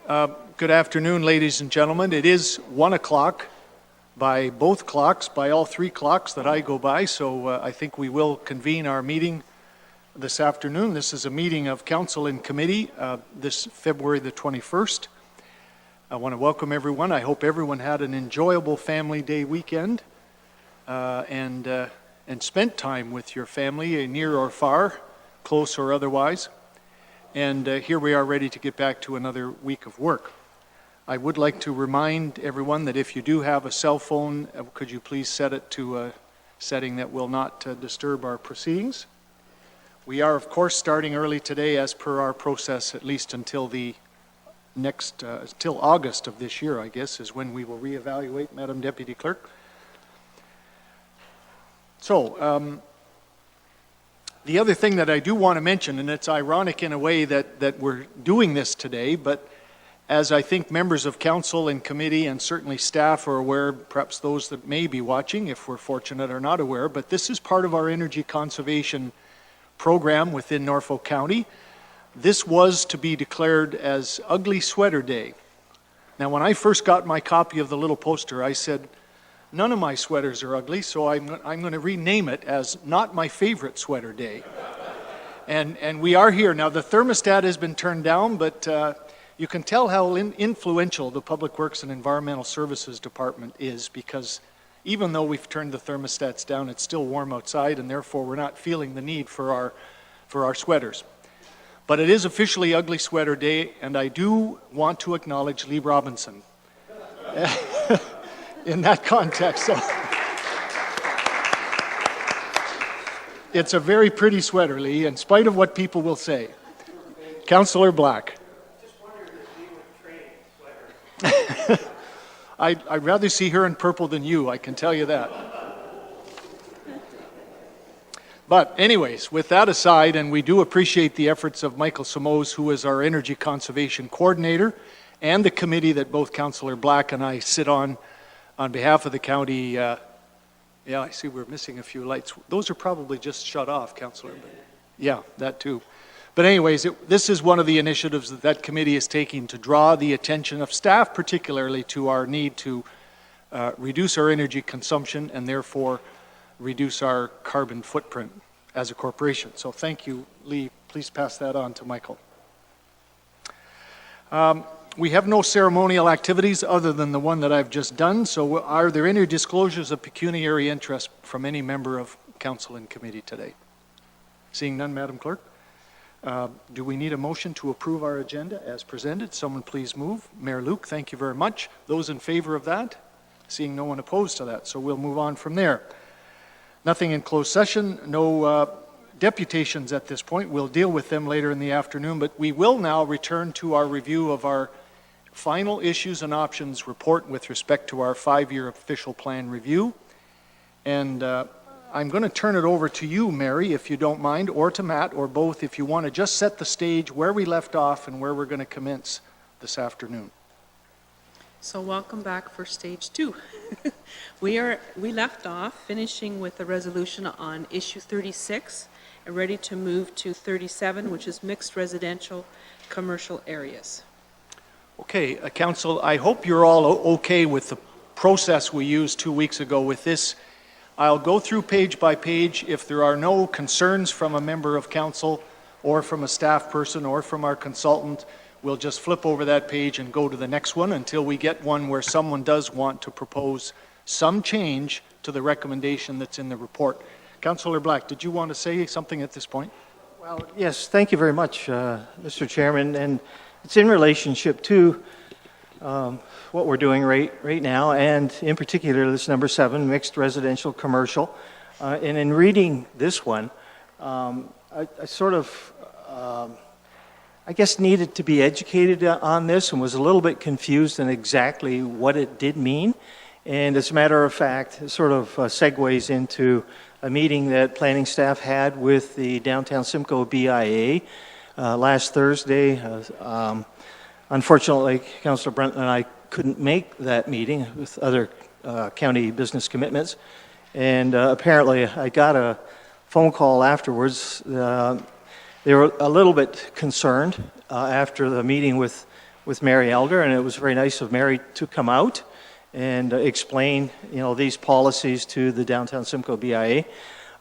Good afternoon, ladies and gentlemen. It is 1 o'clock by both clocks, by all three clocks that I go by, so I think we will convene our meeting this afternoon. This is a meeting of council and committee this February the 21st. I want to welcome everyone. I hope everyone had an enjoyable Family Day weekend and spent time with your family, near or far, close or otherwise. And here we are ready to get back to another week of work. I would like to remind everyone that if you do have a cell phone, could you please set it to a setting that will not disturb our proceedings. We are, of course, starting early today as per our process, at least until the next, till August of this year, I guess, is when we will reevaluate, Madam Deputy Clerk. So, the other thing that I do want to mention, and it's ironic in a way that we're doing this today, but as I think members of council and committee and certainly staff are aware, perhaps those that may be watching, if we're fortunate, are not aware, but this is part of our energy conservation program within Norfolk County. This was to be declared as Ugly Sweater Day. Now, when I first got my copy of the little poster, I said, none of my sweaters are ugly, so I'm going to rename it as Not My Favorite Sweater Day. And we are here. Now, the thermostat has been turned down, but you can tell how influential the Public Works and Environmental Services Department is, because even though we've turned the thermostats down, it's still warm outside, and therefore we're not feeling the need for our sweaters. But it is officially Ugly Sweater Day, and I do want to acknowledge Lee Robinson in that context. So it's a very pretty sweater, Lee, in spite of what people will say. Councillor Black. I'd rather see her in purple than you, I can tell you that. But anyways, with that aside, and we do appreciate the efforts of Michael Simoes, who is our Energy Conservation Coordinator, and the committee that both Councillor Black and I sit on behalf of the county. Yeah, I see we're missing a few lights. Those are probably just shut off, Councillor. But yeah, that too. But anyways, this is one of the initiatives that committee is taking to draw the attention of staff, particularly to our need to reduce our energy consumption and therefore reduce our carbon footprint as a corporation. So thank you, Lee. Please pass that on to Michael. We have no ceremonial activities other than the one that I've just done. So are there any disclosures of pecuniary interest from any member of council and committee today? Seeing none, Madam Clerk. Do we need a motion to approve our agenda as presented? Someone please move. Mayor Luke, thank you very much. Those in favor of that? Seeing no one opposed to that, so we'll move on from there. Nothing in closed session, no deputations at this point. We'll deal with them later in the afternoon, but we will now return to our review of our final issues and options report with respect to our 5-year official plan review. And I'm going to turn it over to you, Mary, if you don't mind, or to Matt, or both, if you want to just set the stage where we left off and where we're going to commence this afternoon. So welcome back for stage 2. We left off finishing with the resolution on issue 36 and ready to move to 37, which is mixed residential commercial areas. Okay, Council, I hope you're all okay with the process we used 2 weeks ago with this. I'll go through page by page. If there are no concerns from a member of council or from a staff person or from our consultant, we'll just flip over that page and go to the next one until we get one where someone does want to propose some change to the recommendation that's in the report. Councillor Black, did you want to say something at this point? Well, yes, thank you very much, Mr. Chairman. And it's in relationship to what we're doing right now, and in particular this number 7, mixed residential commercial. And in reading this one, I sort of, I guess, needed to be educated on this and was a little bit confused in exactly what it did mean. And as a matter of fact, it sort of segues into a meeting that planning staff had with the Downtown Simcoe BIA last Thursday. Unfortunately, Councillor Brent and I couldn't make that meeting with other county business commitments. And apparently I got a phone call afterwards. They were a little bit concerned after the meeting with with Mary Elder, and it was very nice of Mary to come out and explain, these policies to the Downtown Simcoe BIA.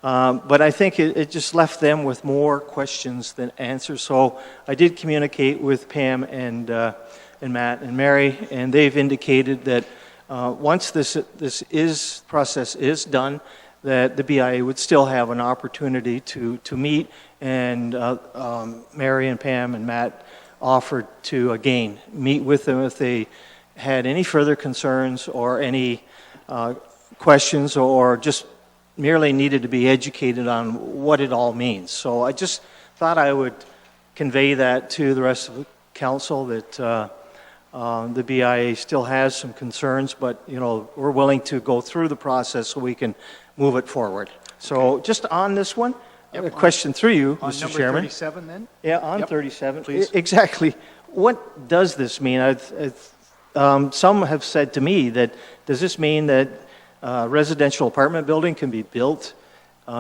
But I think it just left them with more questions than answers. So I did communicate with Pam and Matt and Mary, and they've indicated that once this process is done, that the BIA would still have an opportunity to meet, and Mary and Pam and Matt offered to again meet with them if they had any further concerns or any questions, or just merely needed to be educated on what it all means. So I just thought I would convey that to the rest of the council, that the BIA still has some concerns, but we're willing to go through the process so we can move it forward. So just on this one, a question through you, On Mr. number Chairman. 37 then? Yeah, on Yep. 37. Please. Exactly. What does this mean? Some have said to me that, does this mean that a residential apartment building can be built,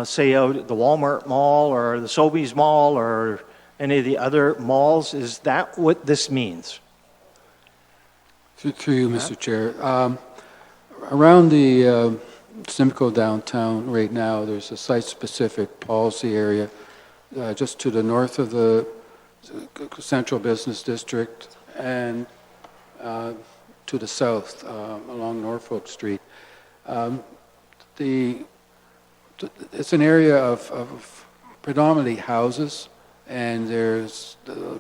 say out at the Walmart Mall or the Sobeys Mall or any of the other malls? Is that what this means? Through you, Mr. Chair. Around the Simcoe downtown right now, there's a site-specific policy area just to the north of the Central Business District and to the south along Norfolk Street. It's an area of predominantly houses, and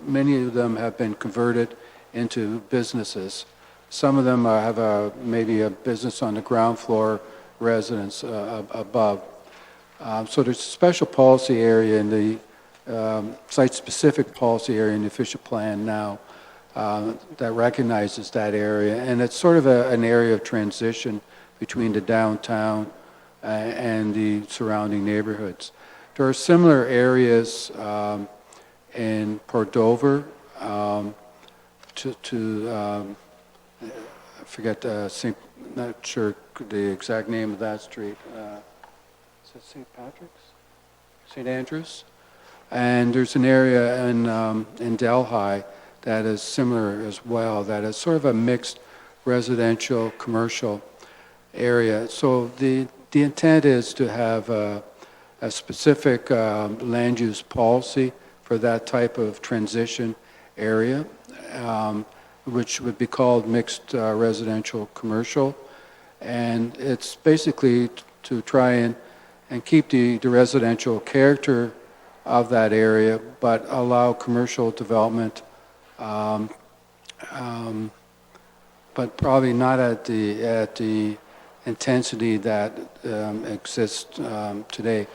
many of them have been converted into businesses. Some of them have maybe a business on the ground floor, residence above. So there's a special policy area in the site-specific policy area in the official plan now that recognizes that area, and it's sort of an area of transition between the downtown and the surrounding neighborhoods. There are similar areas in Port Dover I forget, not sure the exact name of that street. Is it St. Patrick's? St. Andrews? And there's an area in Delhi that is similar as well, that is sort of a mixed residential, commercial area. So the intent is to have a specific land use policy for that type of transition area, which would be called mixed residential commercial. And it's basically to try and keep the residential character of that area, but allow commercial development, but probably not at the intensity that exists today.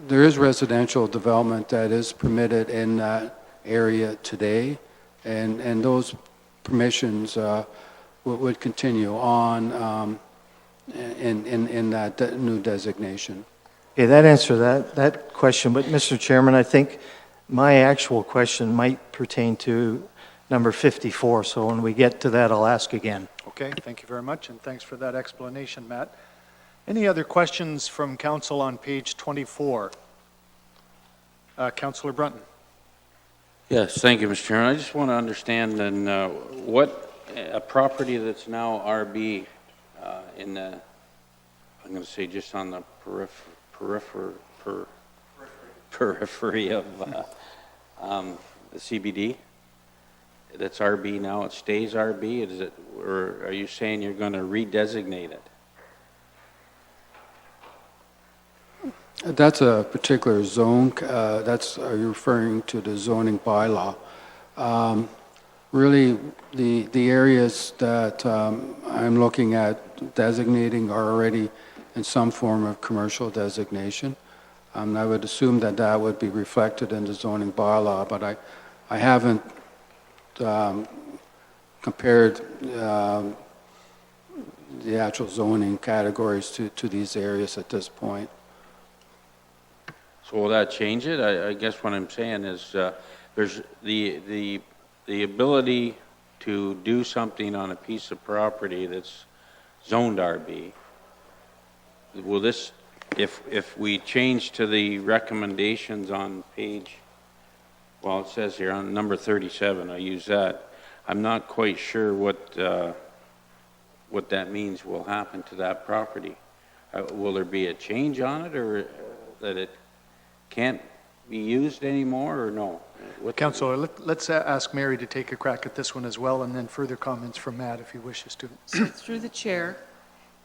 There is residential development that is permitted in that area today, and those permissions would continue on in that new designation. Okay, that answered that question. But Mr. Chairman, I think my actual question might pertain to number 54. So when we get to that, I'll ask again. Okay, thank you very much, and thanks for that explanation, Matt. Any other questions from council on page 24? Councillor Brunton. Yes, thank you, Mr. Chairman. I just want to understand then what a property that's now RB in the, I'm going to say just on the periphery of the CBD, that's RB now, it stays RB, is it, or are you saying you're going to redesignate it? That's a particular zone. Are you referring to the zoning bylaw? Really, the areas that I'm looking at designating are already in some form of commercial designation. I would assume that would be reflected in the zoning bylaw, but I haven't compared the actual zoning categories to these areas at this point. So will that change it? I guess what I'm saying is there's the ability to do something on a piece of property that's zoned RB. Will this, if we change to the recommendations on page, well, it says here on number 37, I use that. I'm not quite sure what that means will happen to that property. Will there be a change on it, or that it can't be used anymore, or no? Councillor, let's ask Mary to take a crack at this one as well, and then further comments from Matt if he wishes to. So through the chair,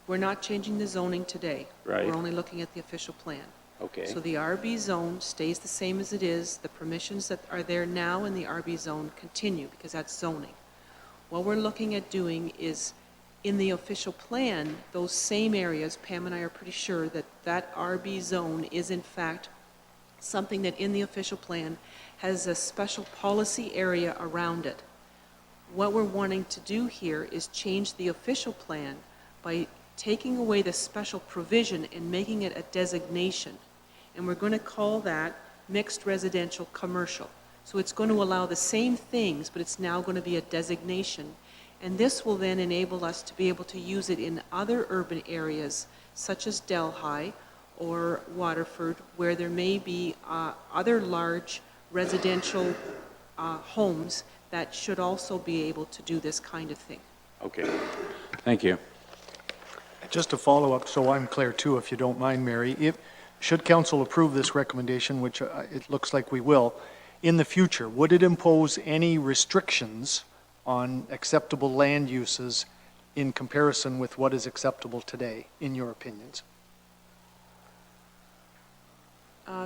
we're not changing the zoning today. Right. We're only looking at the official plan. Okay. So the RB zone stays the same as it is. The permissions that are there now in the RB zone continue because that's zoning. What we're looking at doing is, in the official plan, those same areas, Pam and I are pretty sure that that RB zone is in fact something that in the official plan has a special policy area around it. What we're wanting to do here is change the official plan by taking away the special provision and making it a designation. And we're going to call that mixed residential commercial. So it's going to allow the same things, but it's now going to be a designation. And this will then enable us to be able to use it in other urban areas, such as Delhi or Waterford, where there may be other large residential homes that should also be able to do this kind of thing. Okay. Thank you. Just to follow up, so I'm clear too, if you don't mind, Mary, should council approve this recommendation, which it looks like we will, in the future, would it impose any restrictions on acceptable land uses in comparison with what is acceptable today, in your opinions?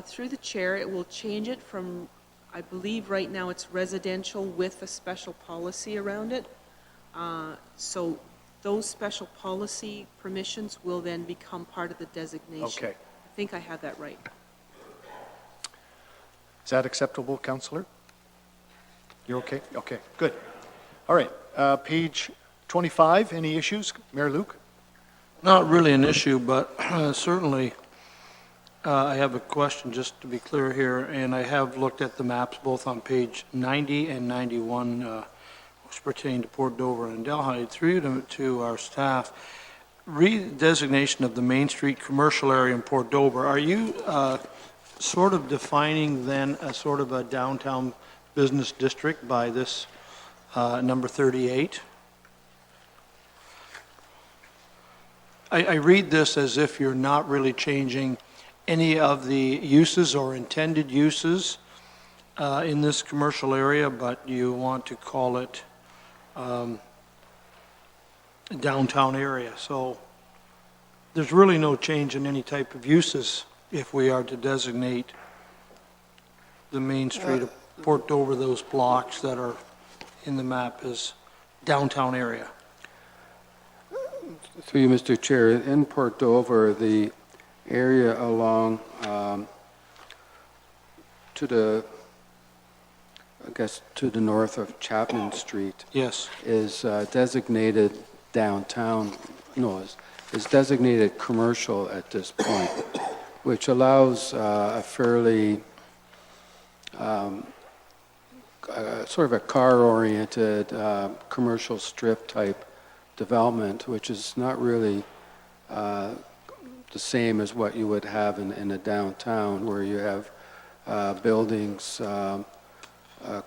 Through the chair, it will change it from, I believe right now it's residential with a special policy around it. So those special policy permissions will then become part of the designation. Okay. I think I have that right. Is that acceptable, councillor? You're okay? Okay, good. All right, page 25, any issues? Mayor Luke? Not really an issue, but certainly I have a question, just to be clear here, and I have looked at the maps both on page 90 and 91, which pertain to Port Dover and Delhi. Through to our staff, redesignation of the Main Street commercial area in Port Dover, are you sort of defining then a sort of a downtown business district by this number 38? I read this as if you're not really changing any of the uses or intended uses in this commercial area, but you want to call it downtown area. So there's really no change in any type of uses if we are to designate the Main Street of Port Dover, those blocks that are in the map, as downtown area. Through you, Mr. Chair, in Port Dover, the area along to the north of Chapman Street Yes. is designated downtown, is designated commercial at this point, which allows a fairly sort of a car-oriented commercial strip type development, which is not really the same as what you would have in a downtown, where you have buildings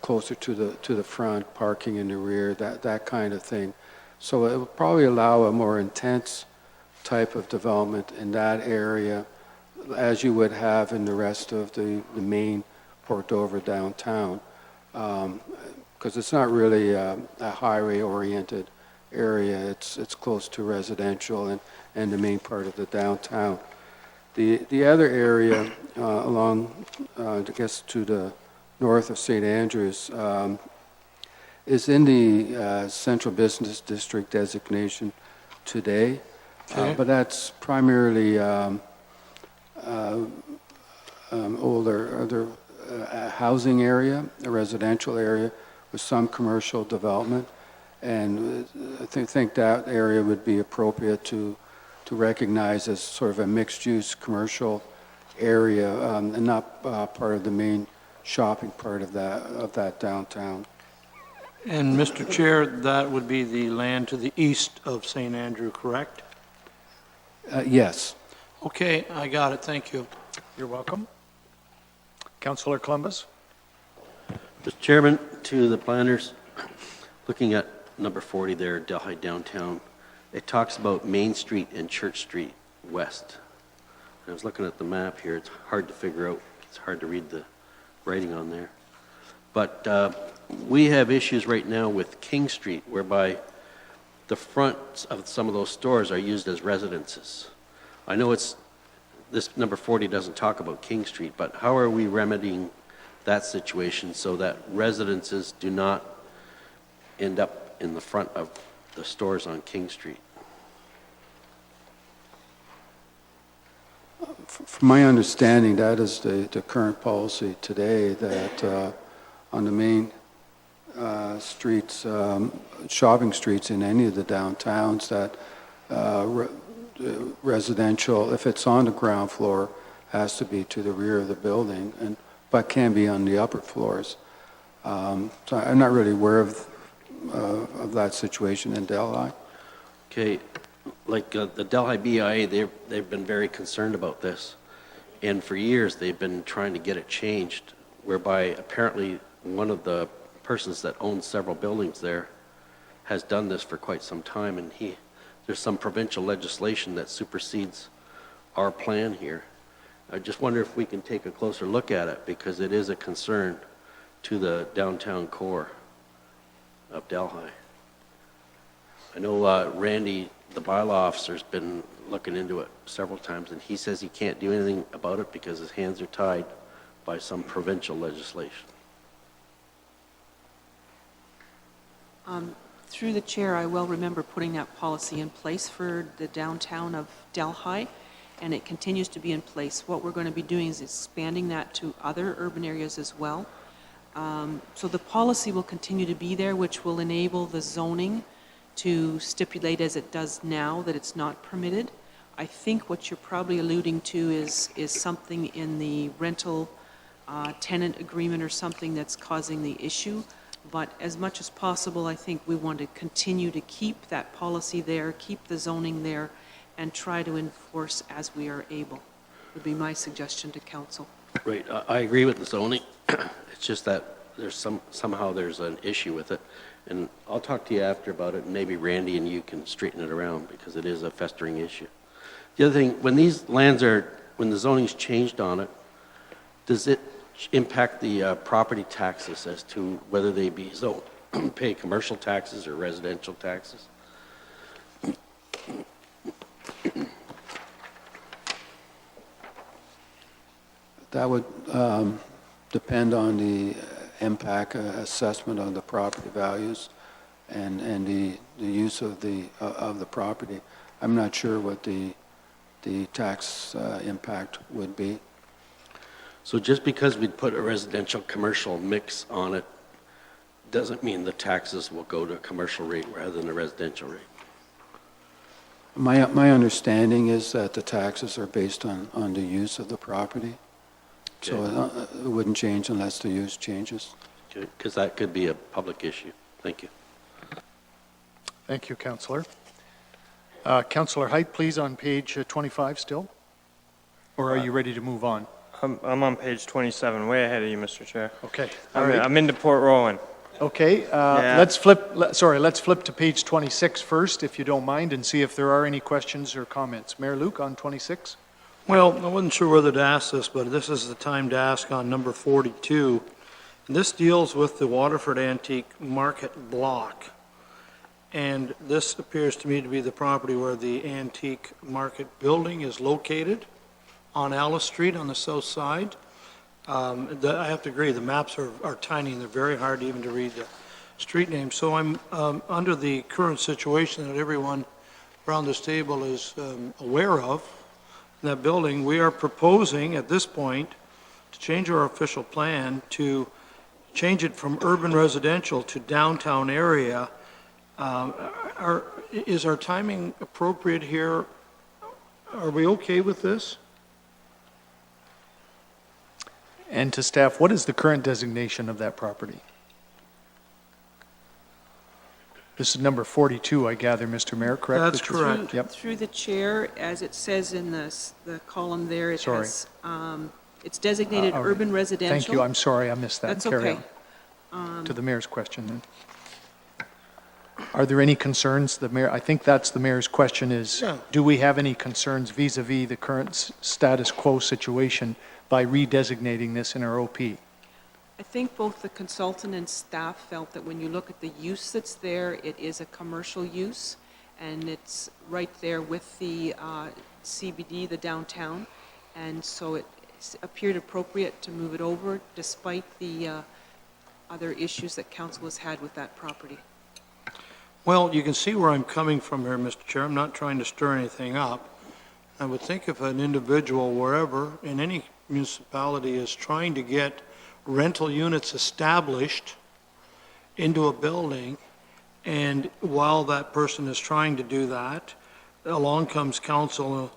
closer to the front, parking in the rear, that kind of thing. So it will probably allow a more intense type of development in that area, as you would have in the rest of the main Port Dover downtown, because it's not really a highway-oriented area. It's close to residential and the main part of the downtown. The other area along, I guess, to the north of St. Andrews is in the Central Business District designation today, but that's primarily older housing area, a residential area with some commercial development, and I think that area would be appropriate to recognize as sort of a mixed-use commercial area and not part of the main shopping part of that downtown. And Mr. Chair, that would be the land to the east of St. Andrew, correct? Yes. Okay, I got it. Thank you. You're welcome. Councillor Columbus? Mr. Chairman, to the planners, looking at number 40 there, Delhi downtown, it talks about Main Street and Church Street west. I was looking at the map here, it's hard to figure out, it's hard to read the writing on there. But we have issues right now with King Street, whereby the fronts of some of those stores are used as residences. I know this number 40 doesn't talk about King Street, but how are we remedying that situation so that residences do not end up in the front of the stores on King Street? From my understanding, that is the current policy today, that on the main streets, shopping streets in any of the downtowns, that residential, if it's on the ground floor, has to be to the rear of the building, but can be on the upper floors. So I'm not really aware of that situation in Delhi. Okay, like the Delhi BIA, they've been very concerned about this. And for years, they've been trying to get it changed, whereby apparently one of the persons that owns several buildings there has done this for quite some time, and there's some provincial legislation that supersedes our plan here. I just wonder if we can take a closer look at it, because it is a concern to the downtown core of Delhi. I know Randy, the bylaw officer's been looking into it several times, and he says he can't do anything about it because his hands are tied by some provincial legislation. Through the chair, I well remember putting that policy in place for the downtown of Delhi, and it continues to be in place. What we're going to be doing is expanding that to other urban areas as well. So the policy will continue to be there, which will enable the zoning to stipulate, as it does now, that it's not permitted. I think what you're probably alluding to is something in the rental tenant agreement or something that's causing the issue. But as much as possible, I think we want to continue to keep that policy there, keep the zoning there, and try to enforce as we are able, would be my suggestion to council. Right, I agree with the zoning. It's just that somehow there's an issue with it. And I'll talk to you after about it, and maybe Randy and you can straighten it around, because it is a festering issue. The other thing, when the zoning's changed on it, does it impact the property taxes as to whether they be pay commercial taxes or residential taxes? That would depend on the impact assessment of the property values and the use of the property. I'm not sure what the tax impact would be. So just because we put a residential commercial mix on it doesn't mean the taxes will go to a commercial rate rather than a residential rate? My understanding is that the taxes are based on the use of the property. So it wouldn't change unless the use changes. Because that could be a public issue. Thank you. Thank you, Councillor. Councillor Height, please, on page 25 still? Or are you ready to move on? I'm on page 27, way ahead of you, Mr. Chair. Okay, all right. I'm into Port Rowan. Okay, Yeah. let's flip to page 26 first, if you don't mind, and see if there are any questions or comments. Mayor Luke, on 26? Well, I wasn't sure whether to ask this, but this is the time to ask on number 42. And this deals with the Waterford Antique Market block. And this appears to me to be the property where the Antique Market building is located on Alice Street on the south side. I have to agree, the maps are tiny and they're very hard even to read the street names. So I'm under the current situation that everyone around this table is aware of, that building, we are proposing at this point to change our official plan to change it from urban residential to downtown area. Is our timing appropriate here? Are we okay with this? And to staff, what is the current designation of that property? This is number 42, I gather, Mr. Mayor, correct? That's correct. Yep. Through the chair, as it says in the column there, it Sorry. has, it's designated all right. urban residential. Thank you, I'm sorry, I missed that. That's Carry okay. on. To the mayor's question then. Are there any concerns? The mayor, I think that's the mayor's question is, Yeah. do we have any concerns vis-à-vis the current status quo situation by redesignating this in our OP? I think both the consultant and staff felt that when you look at the use that's there, it is a commercial use, and it's right there with the CBD, the downtown, and so it appeared appropriate to move it over despite the other issues that council has had with that property. Well, you can see where I'm coming from here, Mr. Chair. I'm not trying to stir anything up. I would think if an individual, wherever, in any municipality, is trying to get rental units established into a building, and while that person is trying to do that, along comes council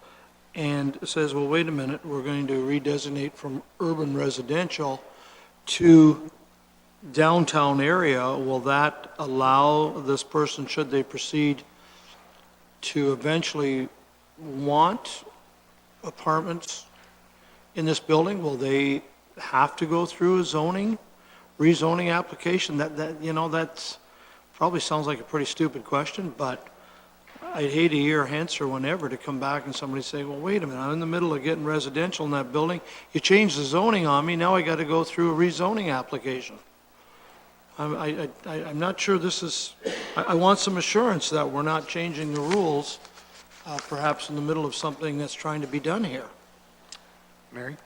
and says, well, wait a minute, we're going to redesignate from urban residential to downtown area. Will that allow this person, should they proceed to eventually want apartments in this building? Will they have to go through a rezoning application? That's probably sounds like a pretty stupid question, but I'd hate a year hence or whenever to come back and somebody say, well, wait a minute, I'm in the middle of getting residential in that building. You changed the zoning on me, now I got to go through a rezoning application. I'm not sure this is, I want some assurance that we're not changing the rules, perhaps in the middle of something that's trying to be done here. Mary?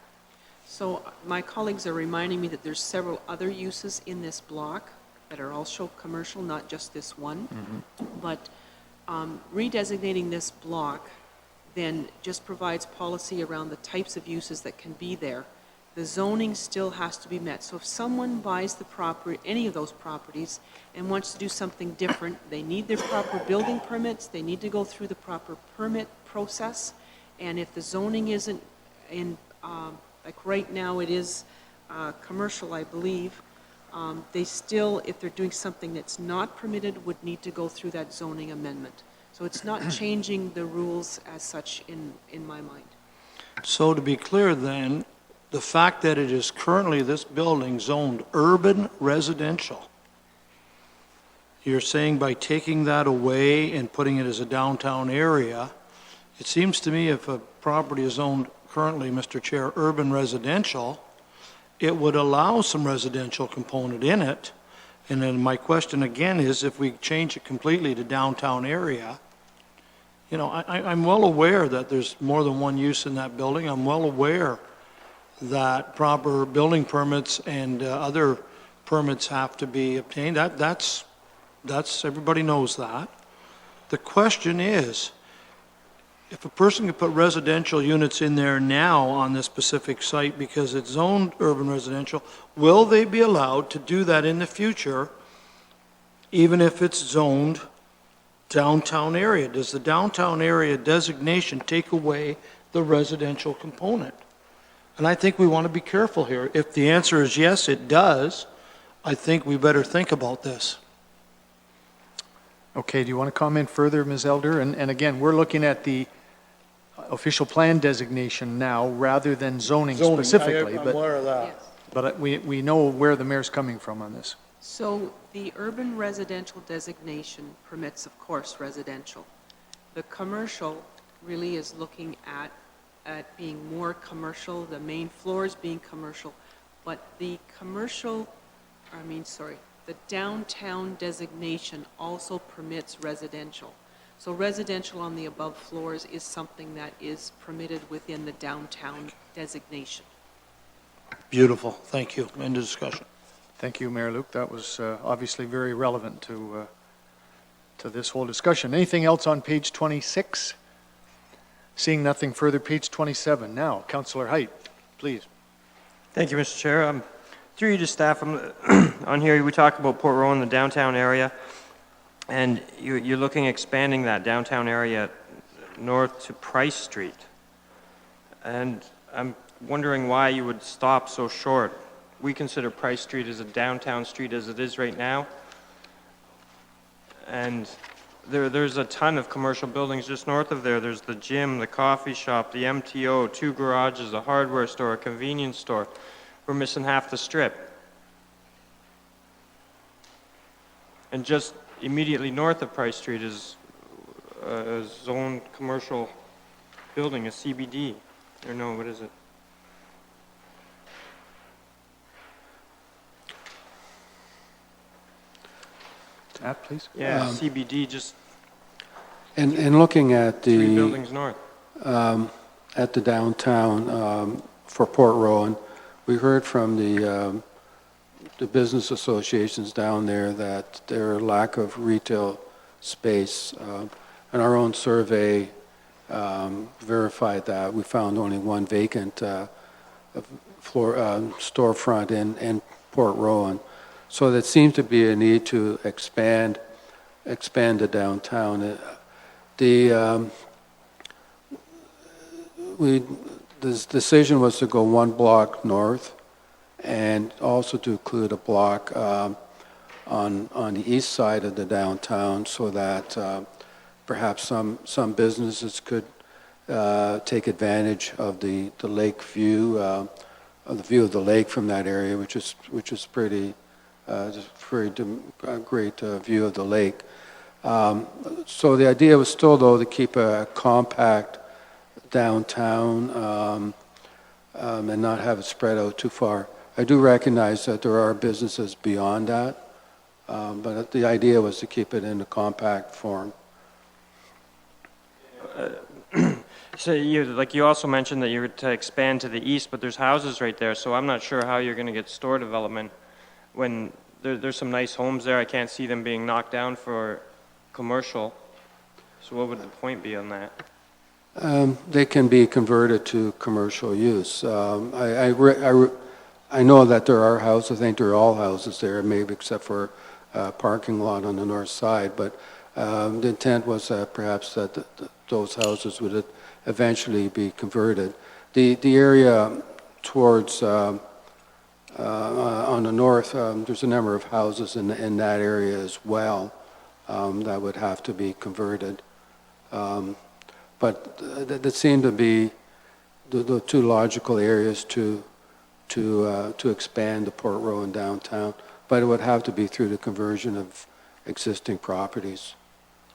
So my colleagues are reminding me that there's several other uses in this block that are also commercial, not just this one. But redesignating this block then just provides policy around the types of uses that can be there. The zoning still has to be met. So if someone buys the property, any of those properties, and wants to do something different, they need their proper building permits, they need to go through the proper permit process, and if the zoning isn't in, like right now it is commercial, I believe, they still, if they're doing something that's not permitted, would need to go through that zoning amendment. So it's not changing the rules as such in my mind. So to be clear then, the fact that it is currently, this building zoned urban residential, you're saying by taking that away and putting it as a downtown area, it seems to me if a property is owned currently, Mr. Chair, urban residential, it would allow some residential component in it. And then my question again is, if we change it completely to downtown area, you know, I'm well aware that there's more than one use in that building. I'm well aware that proper building permits and other permits have to be obtained. That's everybody knows that. The question is, if a person could put residential units in there now on this specific site because it's zoned urban residential, will they be allowed to do that in the future, even if it's zoned downtown area? Does the downtown area designation take away the residential component? And I think we want to be careful here. If the answer is yes, it does, I think we better think about this. Okay, do you want to comment further, Ms. Elder? And again, we're looking at the official plan designation now rather than zoning specifically. I'm aware of that. Yes. But we know where the mayor's coming from on this. So the urban residential designation permits, of course, residential. The commercial really is looking at being more commercial, the main floors being commercial, but the the downtown designation also permits residential. So residential on the above floors is something that is permitted within the downtown designation. Beautiful, thank you. End of discussion. Thank you, Mayor Luke. That was obviously very relevant to this whole discussion. Anything else on page 26? Seeing nothing further, page 27. Now, Councillor Height, please. Thank you, Mr. Chair. Through you to staff, on here we talk about Port Rowan, the downtown area, and you're looking at expanding that downtown area north to Price Street. And I'm wondering why you would stop so short. We consider Price Street as a downtown street as it is right now. And there's a ton of commercial buildings just north of there. There's the gym, the coffee shop, the MTO, 2 garages, a hardware store, a convenience store. We're missing half the strip. And just, immediately north of Price Street is a zoned commercial building, a CBD. Or no, what is it? Tab, please. Yeah, CBD, just And looking at 3 the, buildings north. at the downtown for Port Rowan, we heard from the business associations down there that their lack of retail space, and our own survey verified that. We found only one vacant storefront in Port Rowan. So there seems to be a need to expand the downtown. The decision was to go one block north and also to include a block on the east side of the downtown so that perhaps some businesses could take advantage of the lake view, of the view of the lake from that area, which is pretty, just very great view of the lake. So the idea was still, though, to keep a compact downtown and not have it spread out too far. I do recognize that there are businesses beyond that, but the idea was to keep it in a compact form. So you also mentioned that you were to expand to the east, but there's houses right there, so I'm not sure how you're going to get store development when there's some nice homes there. I can't see them being knocked down for commercial. So what would the point be on that? They can be converted to commercial use. I know that there are houses, I think there are all houses there, maybe except for a parking lot on the north side, but the intent was that perhaps that those houses would eventually be converted. The area towards, on the north, there's a number of houses in that area as well that would have to be converted. But that seemed to be the two logical areas to expand the Port Rowan downtown, but it would have to be through the conversion of existing properties.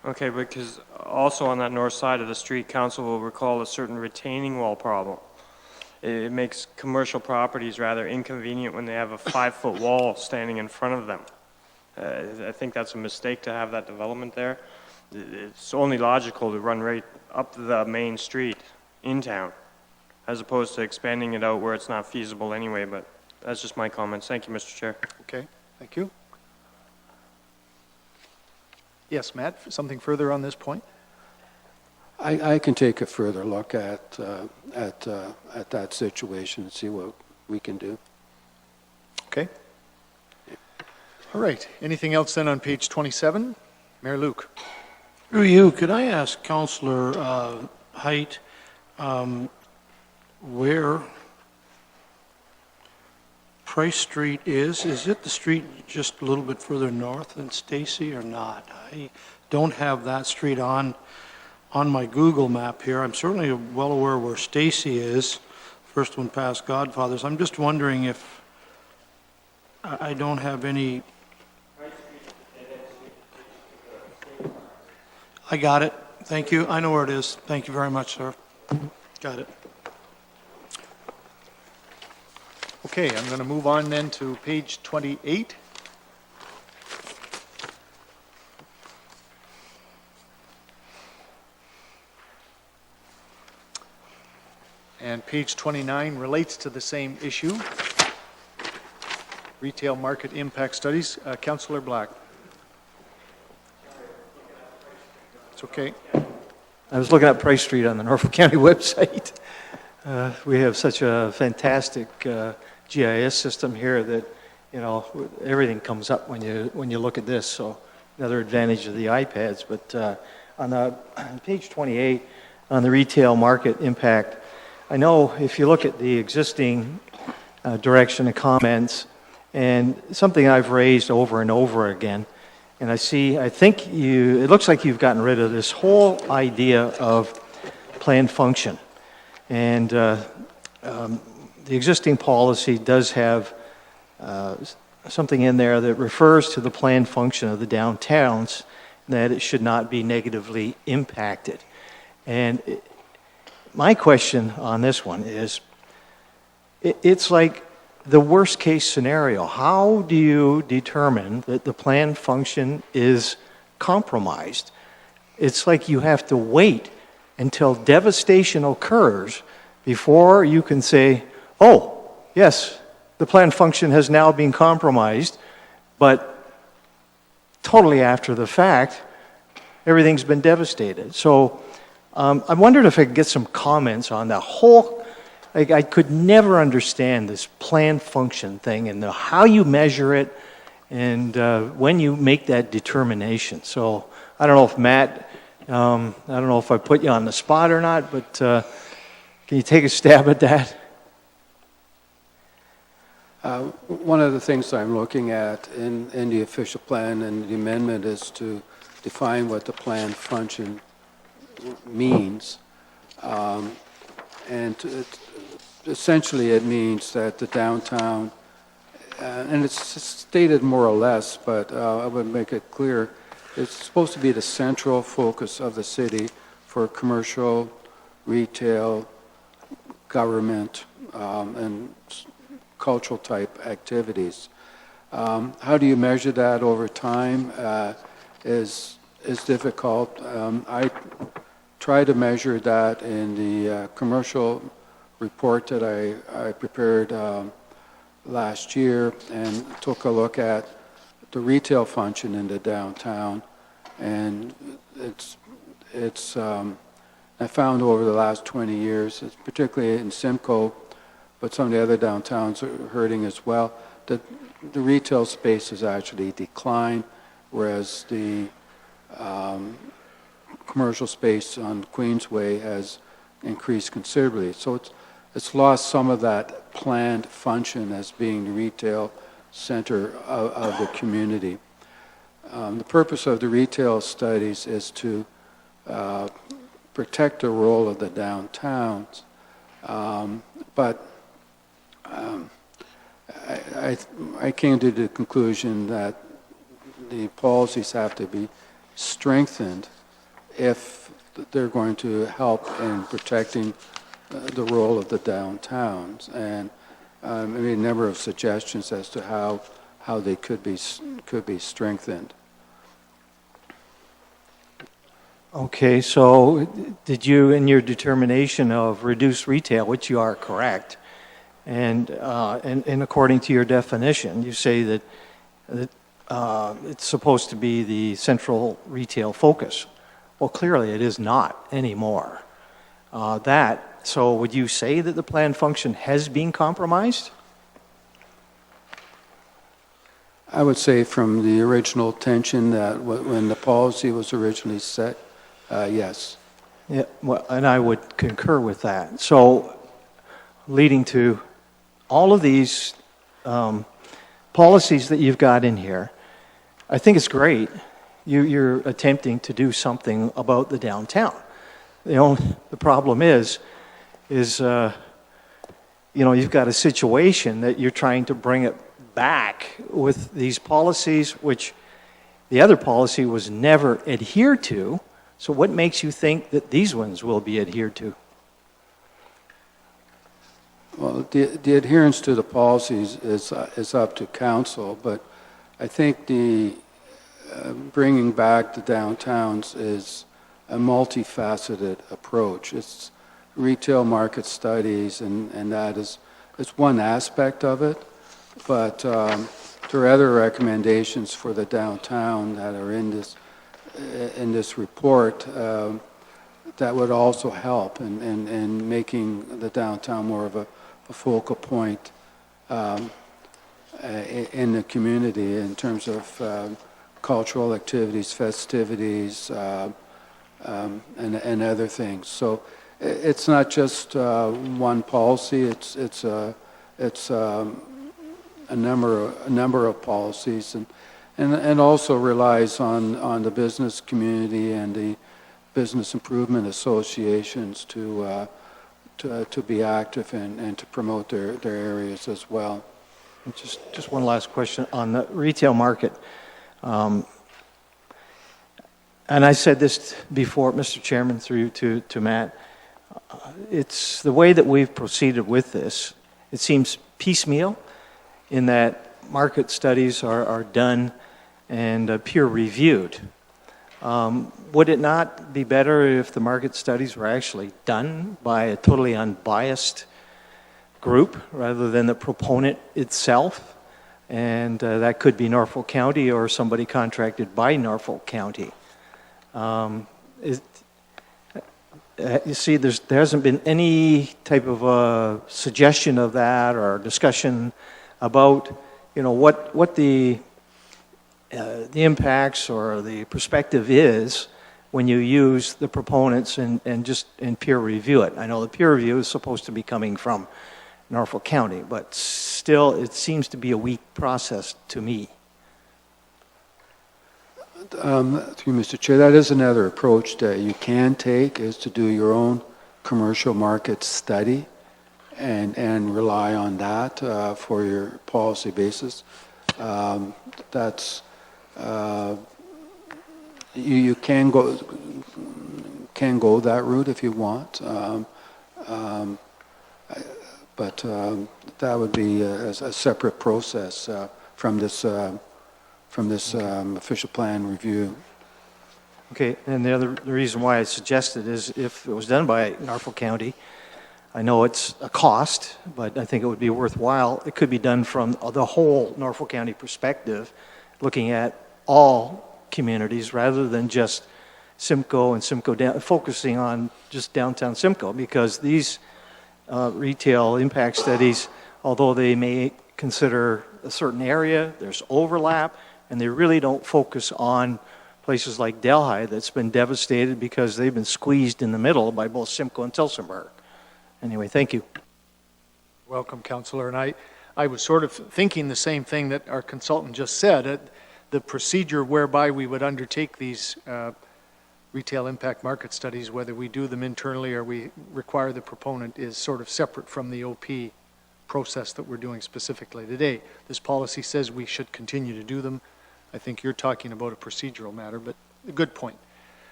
Okay, because also on that north side of the street, council will recall a certain retaining wall problem. It makes commercial properties rather inconvenient when they have a 5-foot wall standing in front of them. I think that's a mistake to have that development there. It's only logical to run right up the main street in town, as opposed to expanding it out where it's not feasible anyway, but that's just my comments. Thank you, Mr. Chair. Okay, thank you. Yes, Matt, something further on this point? I can take a further look at that situation and see what we can do. Okay. All right, anything else then on page 27? Mayor Luke. Through you, could I ask Councillor Height where Price Street is? Is it the street just a little bit further north than Stacy or not? I don't have that street on my Google map here. I'm certainly well aware where Stacy is, first one past Godfather's. I'm just wondering if I don't have any. I got it. Thank you. I know where it is. Thank you very much, sir. Got it. Okay, I'm going to move on then to page 28. And page 29 relates to the same issue. Retail market impact studies. Councillor Black. It's okay. I was looking at Price Street on the Norfolk County website. We have such a fantastic GIS system here that, you know, everything comes up when you look at this. So another advantage of the iPads. But on page 28, on the retail market impact, I know if you look at the existing direction of comments, and something I've raised over and over again, and I think it looks like you've gotten rid of this whole idea of planned function. And the existing policy does have something in there that refers to the planned function of the downtowns, that it should not be negatively impacted. And my question on this one is, it's like the worst case scenario. How do you determine that the planned function is compromised? It's like you have to wait until devastation occurs before you can say, oh, yes, the planned function has now been compromised, but totally after the fact, everything's been devastated. So I wondered if I could get some comments on the whole. Like, I could never understand this planned function thing and how you measure it and when you make that determination. So I don't know if Matt, I don't know if I put you on the spot or not, but can you take a stab at that? One of the things I'm looking at in the official plan and the amendment is to define what the planned function means. Essentially it means that the downtown, and it's stated more or less, but I would make it clear, it's supposed to be the central focus of the city for commercial, retail, government, and cultural type activities. How do you measure that over time is difficult. I try to measure that in the commercial report that I prepared last year and took a look at the retail function in the downtown, and I found over the last 20 years, particularly in Simcoe, but some of the other downtowns are hurting as well, that the retail space has actually declined, whereas the commercial space on Queensway has increased considerably. So it's lost some of that planned function as being the retail center of the community. The purpose of the retail studies is to protect the role of the downtowns, but I came to the conclusion that the policies have to be strengthened if they're going to help in protecting the role of the downtowns. And I made a number of suggestions as to how they could be strengthened. Okay, so did you, in your determination of reduced retail, which you are correct, and according to your definition, you say that it's supposed to be the central retail focus. Well, clearly it is not anymore. So would you say that the planned function has been compromised? I would say from the original tension that when the policy was originally set, yes. Yeah, well, and I would concur with that. So leading to all of these policies that you've got in here, I think it's great. You're attempting to do something about the downtown. The problem is you've got a situation that you're trying to bring it back with these policies, which the other policy was never adhered to. So what makes you think that these ones will be adhered to? Well, the adherence to the policies is up to council, but I think the bringing back the downtowns is a multifaceted approach. It's retail market studies, and that is one aspect of it, but there are other recommendations for the downtown that are in this report that would also help in making the downtown more of a focal point in the community in terms of cultural activities, festivities, and other things. So it's not just one policy. It's a number of policies, and also relies on the business community and the business improvement associations to be active and to promote their areas as well. Just one last question on the retail market. And I said this before, Mr. Chairman, through you to Matt. It's the way that we've proceeded with this. It seems piecemeal in that market studies are done and peer-reviewed. Would it not be better if the market studies were actually done by a totally unbiased group rather than the proponent itself? And that could be Norfolk County or somebody contracted by Norfolk County. You see, there hasn't been any type of a suggestion of that or discussion about, what the impacts or the perspective is when you use the proponents and just peer review it. I know the peer review is supposed to be coming from Norfolk County, but still, it seems to be a weak process to me. Through Mr. Chair, that is another approach that you can take, is to do your own commercial market study and rely on that for your policy basis. That's you can go that route if you want, but that would be a separate process from this official plan review. Okay, and the reason why I suggested is if it was done by Norfolk County, I know it's a cost, but I think it would be worthwhile. It could be done from the whole Norfolk County perspective, looking at all communities rather than just Simcoe and Simcoe down, focusing on just downtown Simcoe, because these retail impact studies, although they may consider a certain area, there's overlap, and they really don't focus on places like Delhi that's been devastated because they've been squeezed in the middle by both Simcoe and Tillsonburg. Anyway, thank you. Welcome, Councillor. And I was sort of thinking the same thing that our consultant just said. The procedure whereby we would undertake these retail impact market studies, whether we do them internally or we require the proponent, is sort of separate from the OP process that we're doing specifically today. This policy says we should continue to do them. I think you're talking about a procedural matter, but a good point.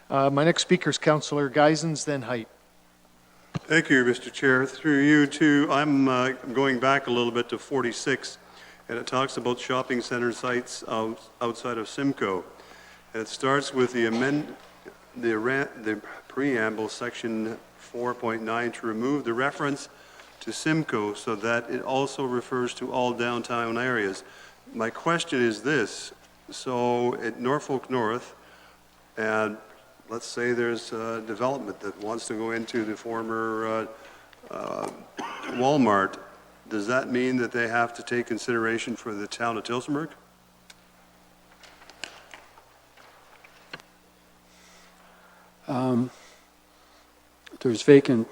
My next speaker is Councillor Geisens, then Height. Thank you, Mr. Chair. Through you too, I'm going back a little bit to 46, and it talks about shopping center sites outside of Simcoe. And it starts with the preamble, section 4.9, to remove the reference to Simcoe so that it also refers to all downtown areas. My question is this: so at Norfolk North, and let's say there's a development that wants to go into the former Walmart, does that mean that they have to take consideration for the town of Tillsonburg? There's vacant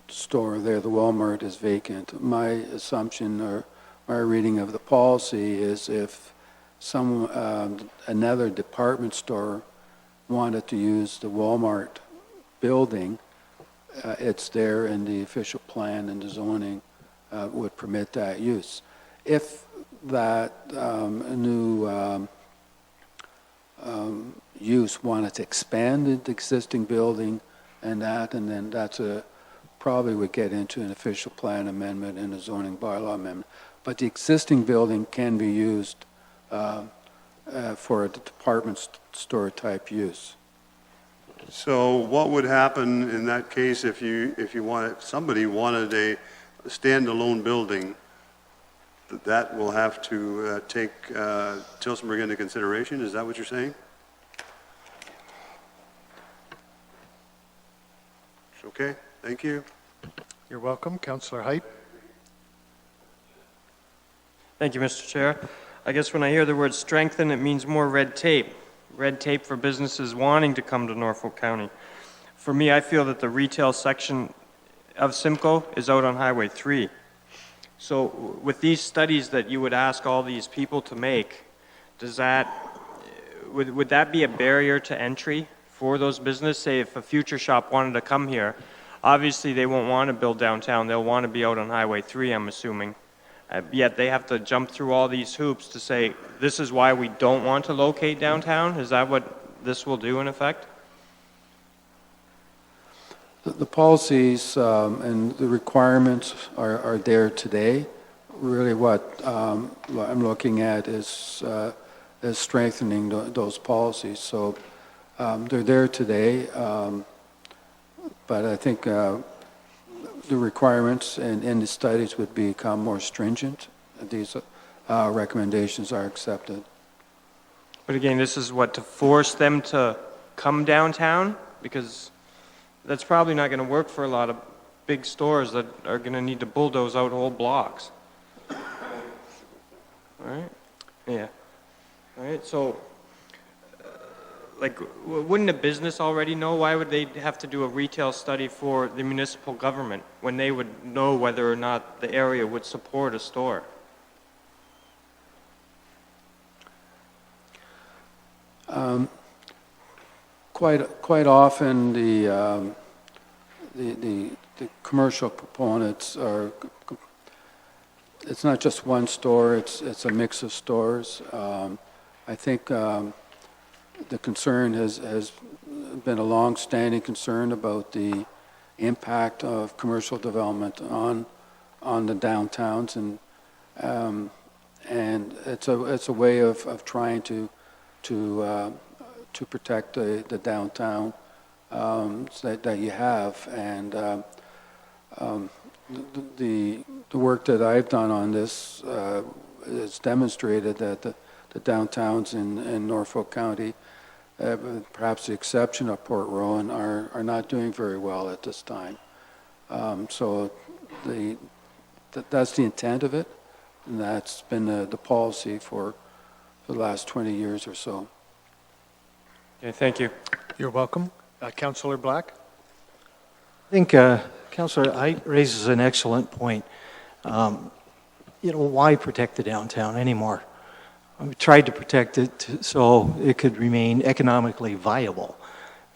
store there, the Walmart is vacant. My assumption or my reading of the policy is if another department store wanted to use the Walmart building, it's there in the official plan, and the zoning would permit that use. If that new use wanted to expand the existing building and then that's probably would get into an official plan amendment and a zoning bylaw amendment. But the existing building can be used for a department store type use. So what would happen in that case if somebody wanted a standalone building? That will have to take Tillsonburg into consideration? Is that what you're saying? Okay, thank you. You're welcome. Councillor Height. Thank you, Mr. Chair. I guess when I hear the word strengthen, it means more red tape. Red tape for businesses wanting to come to Norfolk County. For me, I feel that the retail section of Simcoe is out on Highway 3. So with these studies that you would ask all these people to make, would that be a barrier to entry for those businesses? Say if a future shop wanted to come here, obviously they won't want to build downtown, they'll want to be out on Highway 3, I'm assuming. Yet they have to jump through all these hoops to say, this is why we don't want to locate downtown? Is that what this will do in effect? The policies and the requirements are there today. Really what I'm looking at is strengthening those policies. So they're there today, but I think the requirements and the studies would become more stringent. These recommendations are accepted. But again, this is what, to force them to come downtown? Because that's probably not going to work for a lot of big stores that are going to need to bulldoze out whole blocks. All right? Yeah. All right, so, wouldn't a business already know? Why would they have to do a retail study for the municipal government when they would know whether or not the area would support a store? Quite often, the commercial proponents are. It's not just one store. It's a mix of stores. I think the concern has been a long-standing concern about the impact of commercial development on the downtowns, and it's a way of trying to protect the downtown that you have. And the work that I've done on this has demonstrated that the downtowns in Norfolk County, perhaps the exception of Port Rowan, are not doing very well at this time. So that's the intent of it, and that's been the policy for the last 20 years or so. Okay, thank you. You're welcome. Councillor Black? I think Councillor Height raises an excellent point. Why protect the downtown anymore? We tried to protect it so it could remain economically viable,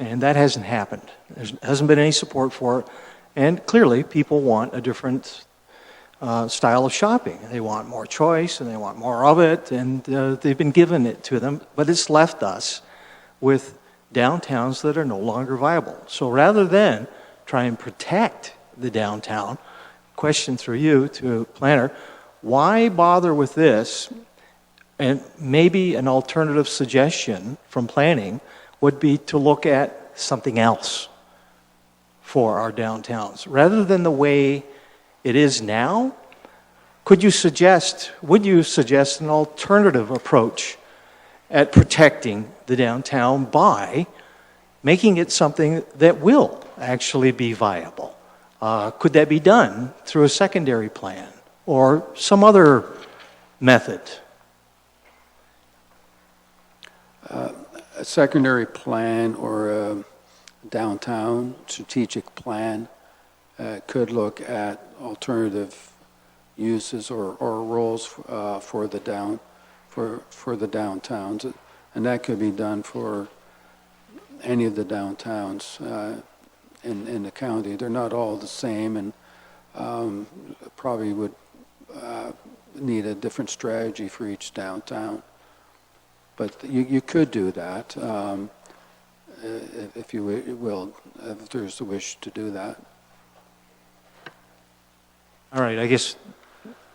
and that hasn't happened. There hasn't been any support for it, and clearly people want a different style of shopping. They want more choice, and they want more of it, and they've been given it to them, but it's left us with downtowns that are no longer viable. So rather than try and protect the downtown, question through you to planner, why bother with this? And maybe an alternative suggestion from planning would be to look at something else for our downtowns. Rather than the way it is now, would you suggest an alternative approach at protecting the downtown by making it something that will actually be viable? Could that be done through a secondary plan or some other method? A secondary plan or a downtown strategic plan could look at alternative uses or roles for the downtowns, and that could be done for any of the downtowns in the county. They're not all the same, and probably would need a different strategy for each downtown. But you could do that if you will, if there's a wish to do that. All right, I guess,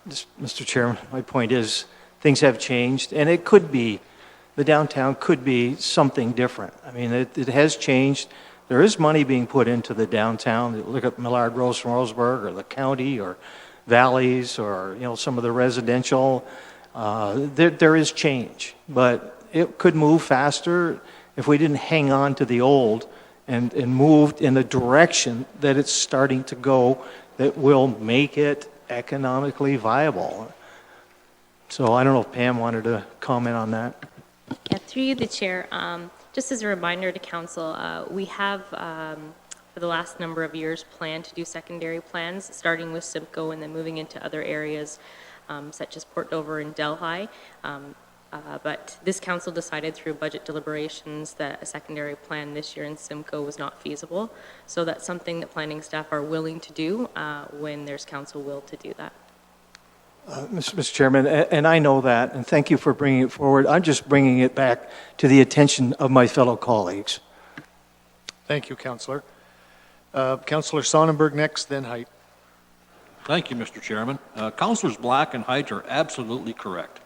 Mr. Chairman, my point is things have changed, and it could be, the downtown could be something different. I mean, it has changed. There is money being put into the downtown. Look at Millard Rose from Roseburg, or the county, or Valleys, or some of the residential. There is change, but it could move faster if we didn't hang on to the old and moved in the direction that it's starting to go that will make it economically viable. So I don't know if Pam wanted to comment on that. Yeah, through you, the chair. Just as a reminder to council, we have, for the last number of years, planned to do secondary plans, starting with Simcoe and then moving into other areas, such as Port Dover and Delhi. But this council decided through budget deliberations that a secondary plan this year in Simcoe was not feasible. So that's something that planning staff are willing to do when there's council will to do that. Mr. Chairman, and I know that, and thank you for bringing it forward. I'm just bringing it back to the attention of my fellow colleagues. Thank you, Councillor. Councillor Sonnenberg next, then Height. Thank you, Mr. Chairman. Councilors Black and Height are absolutely correct.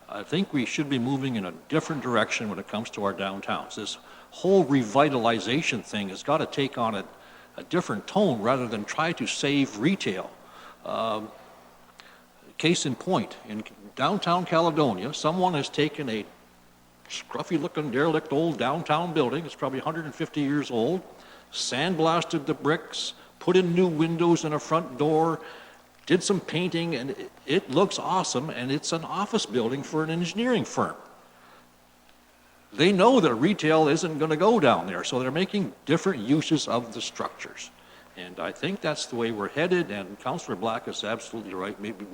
I think we should be moving in a different direction when it comes to our downtowns. This whole revitalization thing has got to take on a different tone rather than try to save retail. Case in point, in downtown Caledonia, someone has taken a scruffy-looking, derelict old downtown building, it's probably 150 years old, sandblasted the bricks, put in new windows and a front door, did some painting, and it looks awesome, and it's an office building for an engineering firm. They know that retail isn't going to go down there, so they're making different uses of the structures. And I think that's the way we're headed, and Councillor Black is absolutely right. Maybe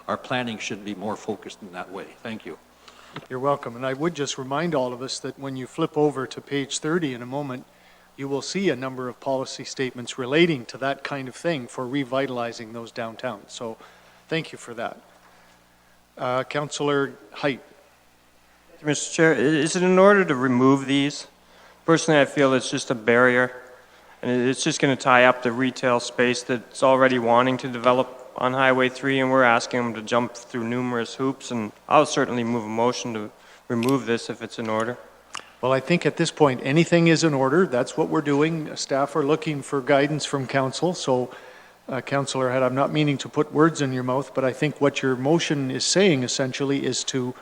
our planning should be more focused in that way. Thank you. You're welcome. And I would just remind all of us that when you flip over to page 30 in a moment, you will see a number of policy statements relating to that kind of thing for revitalizing those downtowns. So thank you for that. Councillor Height. Mr. Chair, is it in order to remove these? Personally, I feel it's just a barrier, and it's just going to tie up the retail space that's already wanting to develop on Highway 3, and we're asking them to jump through numerous hoops, and I'll certainly move a motion to remove this if it's in order. Well, I think at this point, anything is in order. That's what we're doing. Staff are looking for guidance from council. So, Councillor Head, I'm not meaning to put words in your mouth, but I think what your motion is saying essentially is to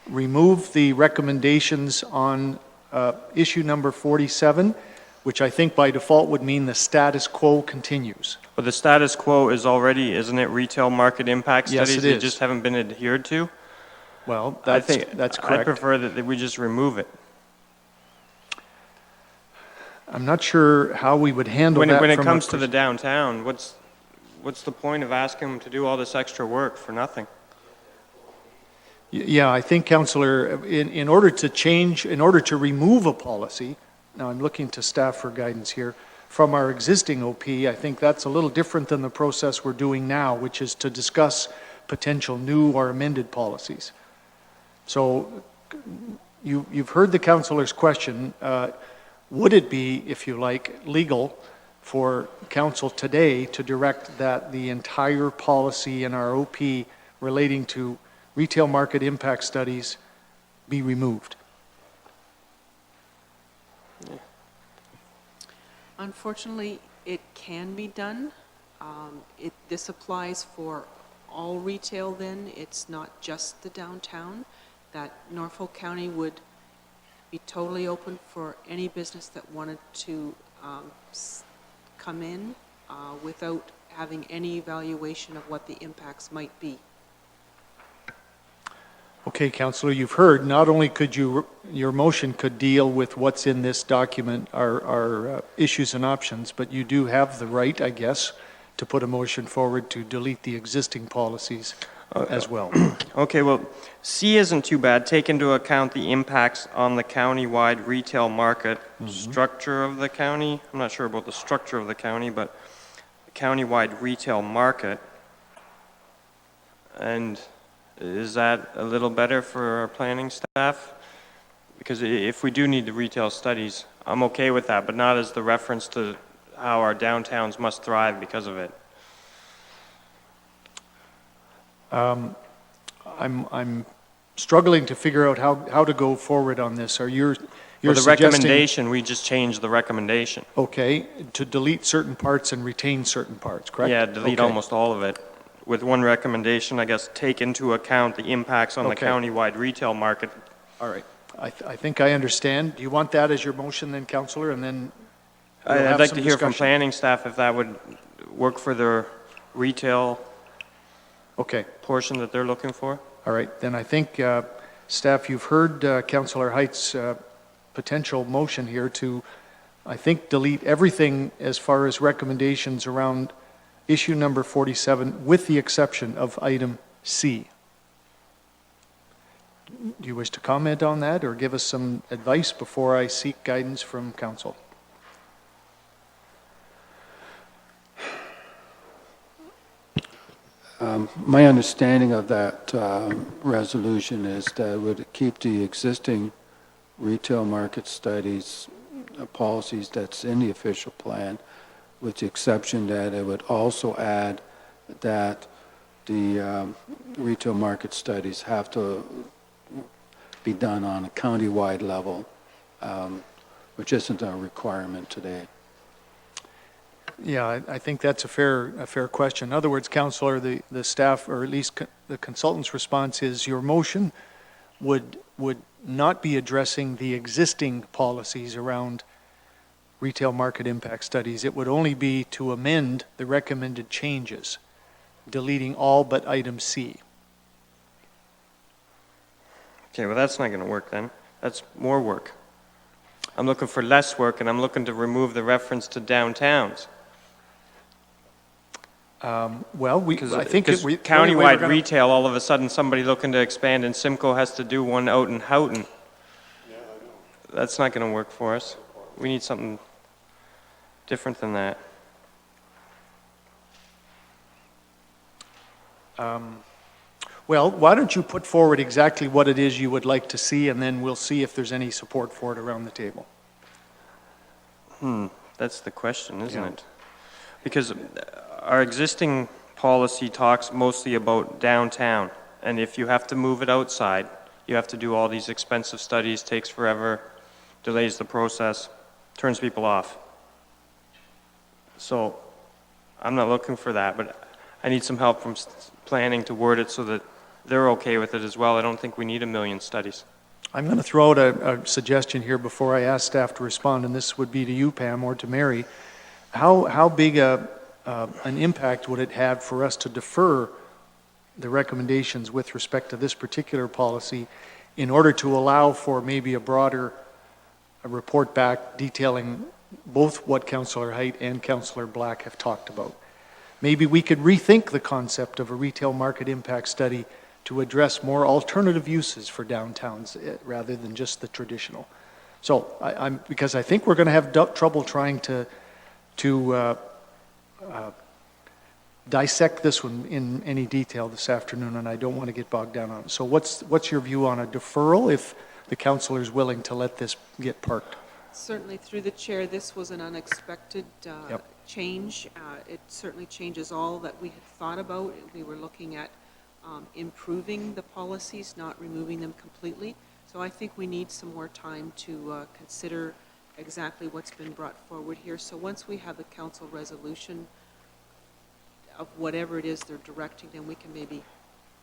remove the recommendations on issue number 47, which I think by default would mean the status quo continues. But the status quo is already, isn't it, retail market impact Yes, studies it that is. just haven't been adhered to? Well, that's correct. I prefer that we just remove it. I'm not sure how we would handle When that. it from comes to the downtown, what's the point of asking them to do all this extra work for nothing? Yeah, I think, Councillor, in order to remove a policy, now I'm looking to staff for guidance here, from our existing OP, I think that's a little different than the process we're doing now, which is to discuss potential new or amended policies. So you've heard the councillor's question. Would it be, if you like, legal for council today to direct that the entire policy in our OP relating to retail market impact studies be removed? Unfortunately, it can be done. This applies for all retail then. It's not just the downtown. That Norfolk County would be totally open for any business that wanted to come in without having any evaluation of what the impacts might be. Okay, Councillor, you've heard, not only could your motion could deal with what's in this document, our issues and options, but you do have the right, I guess, to put a motion forward to delete the existing policies as well. Okay, well, C isn't too bad. Take into account the impacts on the county-wide retail market structure of the county. I'm not sure about the structure of the county, but the county-wide retail market. And is that a little better for our planning staff? Because if we do need the retail studies, I'm okay with that, but not as the reference to how our downtowns must thrive because of it. I'm struggling to figure out how to go forward on this. Are you're For the suggesting, recommendation, we just changed the recommendation. okay, to delete certain parts and retain certain parts, correct? Yeah, delete Okay. almost all of it. With one recommendation, I guess, take into account the impacts on the Okay. countywide retail market. All right. I think I understand. Do you want that as your motion then, Councillor, and then we'll have I'd like some to hear from discussion? planning staff if that would work for their retail Okay. portion that they're looking for. All right, then I think, staff, you've heard Councillor Height's potential motion here to, I think, delete everything as far as recommendations around issue number 47, with the exception of item C. Do you wish to comment on that or give us some advice before I seek guidance from council? My understanding of that resolution is that it would keep the existing retail market studies policies that's in the official plan, with the exception that it would also add that the retail market studies have to be done on a county-wide level, which isn't a requirement today. Yeah, I think that's a fair question. In other words, Councillor, the staff, or at least the consultant's response is your motion would not be addressing the existing policies around retail market impact studies. It would only be to amend the recommended changes, deleting all but item C. Okay, well, that's not going to work then. That's more work. I'm looking for less work, and I'm looking to remove the reference to downtowns. Well, I think Because countywide retail, all of a sudden, somebody looking to expand in Simcoe has to do one out in Houghton. That's not going to work for us. We need something different than that. Well, why don't you put forward exactly what it is you would like to see, and then we'll see if there's any support for it around the table. That's the question, isn't it? Because our existing policy talks mostly about downtown, and if you have to move it outside, you have to do all these expensive studies, takes forever, delays the process, turns people off. So I'm not looking for that, but I need some help from planning to word it so that they're okay with it as well. I don't think we need 1 million studies. I'm going to throw out a suggestion here before I ask staff to respond, and this would be to you, Pam, or to Mary. How big an impact would it have for us to defer the recommendations with respect to this particular policy in order to allow for maybe a broader report back detailing both what Councillor Height and Councillor Black have talked about? Maybe we could rethink the concept of a retail market impact study to address more alternative uses for downtowns rather than just the traditional. So because I think we're going to have trouble trying to dissect this one in any detail this afternoon, and I don't want to get bogged down on it. So what's your view on a deferral if the councillor is willing to let this get parked? Certainly, through the chair, this was an unexpected change. It certainly changes all that we had thought about. We were looking at improving the policies, not removing them completely. So I think we need some more time to consider exactly what's been brought forward here. So once we have the council resolution of whatever it is they're directing, then we can maybe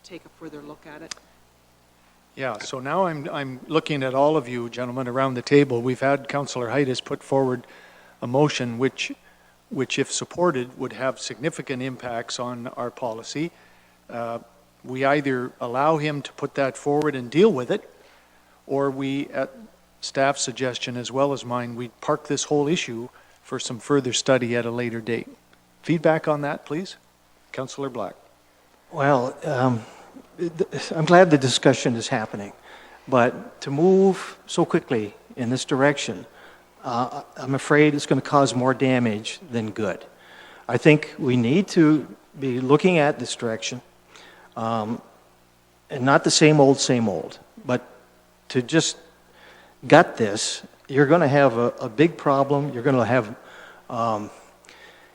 take a further look at it. Yeah, so now I'm looking at all of you gentlemen around the table. We've had Councillor Height has put forward a motion which if supported would have significant impacts on our policy. We either allow him to put that forward and deal with it, or we, at staff's suggestion as well as mine, we park this whole issue for some further study at a later date. Feedback on that, please? Councillor Black. Well, I'm glad the discussion is happening, but to move so quickly in this direction, I'm afraid it's going to cause more damage than good. I think we need to be looking at this direction, and not the same old, but to just gut this. You're going to have a big problem. You're going to have,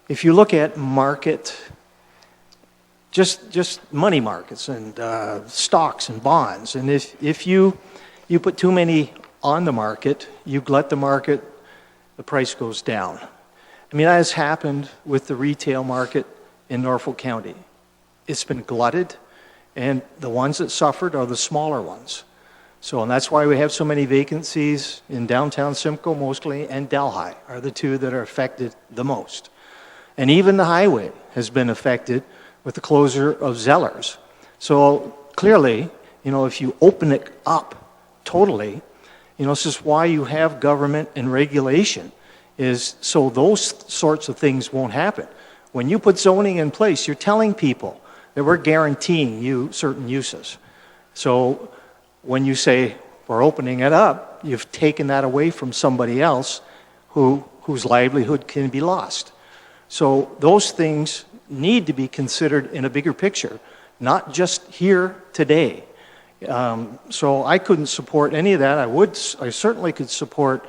if you look at market, just money markets and stocks and bonds, and if you put too many on the market, you glut the market, the price goes down. I mean, that has happened with the retail market in Norfolk County. It's been glutted, and the ones that suffered are the smaller ones. So, and that's why we have so many vacancies in downtown Simcoe mostly, and Delhi are the two that are affected the most. And even the highway has been affected with the closure of Zellers. So clearly, if you open it up totally, this is why you have government and regulation, is so those sorts of things won't happen. When you put zoning in place, you're telling people that we're guaranteeing you certain uses. So when you say we're opening it up, you've taken that away from somebody else whose livelihood can be lost. So those things need to be considered in a bigger picture, not just here today. So I couldn't support any of that. I certainly could support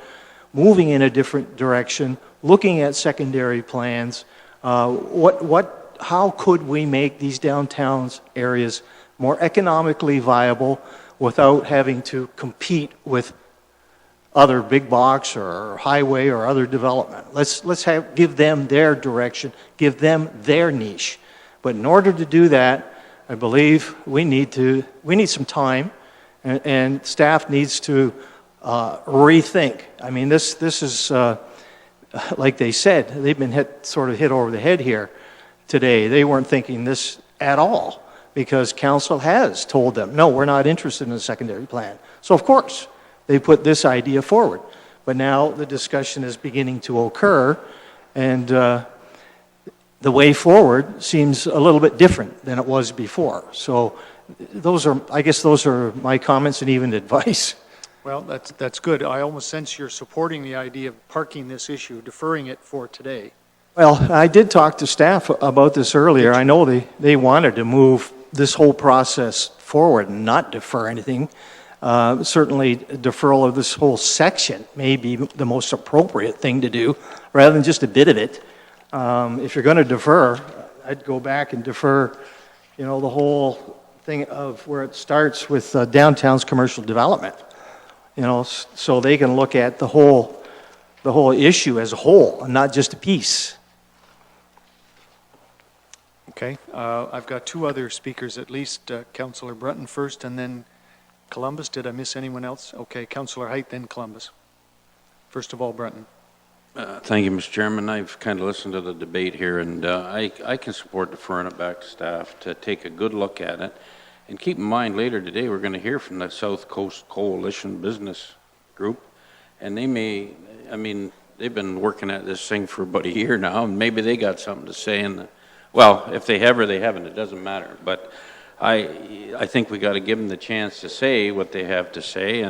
moving in a different direction, looking at secondary plans. How could we make these downtowns areas more economically viable without having to compete with other big box or highway or other development? Let's give them their direction, give them their niche. But in order to do that, I believe we need some time, and staff needs to rethink. I mean, this is like they said, they've been sort of hit over the head here today. They weren't thinking this at all, because council has told them, no, we're not interested in a secondary plan. So of course, they put this idea forward. But now the discussion is beginning to occur, and the way forward seems a little bit different than it was before. So I guess those are my comments and even advice. Well, that's good. I almost sense you're supporting the idea of parking this issue, deferring it for today. Well, I did talk to staff about this earlier. I know they wanted to move this whole process forward and not defer anything. Certainly, deferral of this whole section may be the most appropriate thing to do, rather than just a bit of it. If you're going to defer, I'd go back and defer, the whole thing of where it starts with downtown's commercial development. So they can look at the whole issue as a whole and not just a piece. Okay, I've got two other speakers at least, Councillor Brunton first and then Columbus. Did I miss anyone else? Okay, Councillor Height, then Columbus. First of all, Brunton. Thank you, Mr. Chairman. I've kind of listened to the debate here, and I can support deferring it back to staff to take a good look at it. And keep in mind, later today, we're going to hear from the South Coast Coalition Business Group, and they've been working at this thing for about a year now, and maybe they got something to say. And well, if they have or they haven't, it doesn't matter. But I think we got to give them the chance to say what they have to say, and